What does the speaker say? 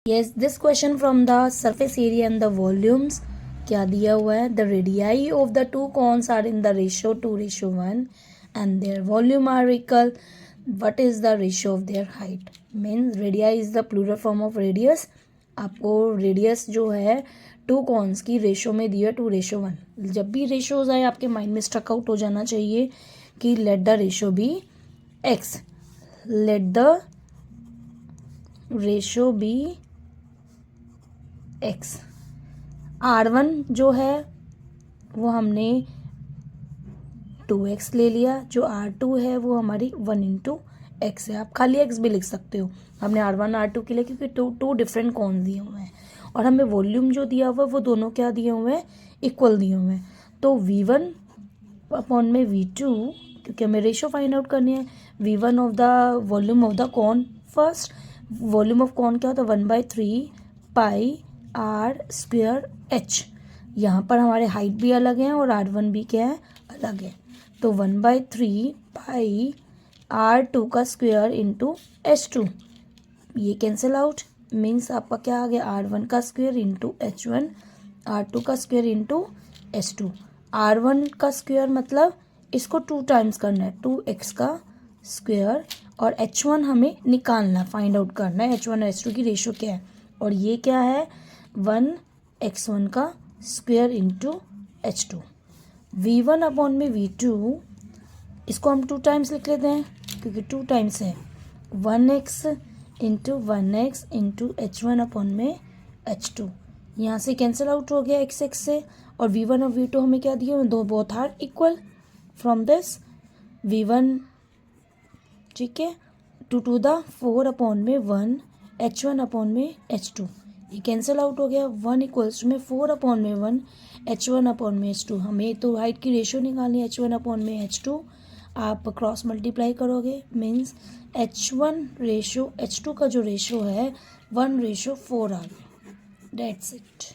Yes, this question from the surface area and the volumes क्या दिया हुआ है, the radii of the two cones are in the ratio 2:1 and their volume are equal. What is the ratio of their height? Means radii is the plural form of radius. आपको radius जो है to cons की ratio में दिया 2:1. जब भी ratios आए आपके माइंड में स्ट्रक आउट हो जाना चाहिए कि let the ratio be X, let the ratio be X. R1 जो है वो हमने 2x ले लिया, जो R2 है वो हमारी 1 × x है. आप खाली x भी लिख सकते हो. हमने R1 R2 के लिए क्योंकि टू डिफरेंट कॉन्स दिए हुए हैं और हमें वॉल्यूम जो दिया हुआ है वो दोनों क्या दिए हुए हैं, इक्वल दिए हुए हैं. तो V1 अपॉन में V2, क्योंकि हमें रेशो फाइंड आउट करनी है. V1 of the volume of the cone. First volume of cone क्या होता है, 1/3 पाई R² H. यहाँ पर हमारे हाइट भी अलग है और R1 भी क्या है, अलग है. तो 1/3 पाई R2 का स्क्वायर इंटू H2, ये कैंसिल आउट. मीन्स आपका क्या आ गया, R1 का स्क्वायर इंटू H1, R2 का स्क्वायर इंटू H2. R1 का स्क्वायर मतलब इसको 2 टाइम्स करना है, 2x का स्क्वायर, और H1 हमें निकालना, फाइंड आउट करना है H1 और H2 की रेशो क्या है. और ये क्या है, 1x1 का square into H2. V1 upon में V2, इसको हम 2 टाइम्स लिख लेते हैं क्योंकि 2 टाइम्स है. 1x into 1x into H1 upon में H2. यहाँ से कैंसिल आउट हो गया x से. और V1 और V2 हमें क्या दिए, दो both are equal. From this V1, ठीक है, 2 × 4 अपॉन में 1 H1 अपॉन में H2, ये कैंसिल आउट हो गया. 1 = में 4 अपॉन में 1 H1 अपॉन में H2. हमें तो हाइट की रेशो निकालनी है, H1 अपॉन में H2. आप क्रॉस मल्टीप्लाई करोगे, मीन्स H1 रेशो H2 का जो रेशो है 1:4 आ गया. That's it.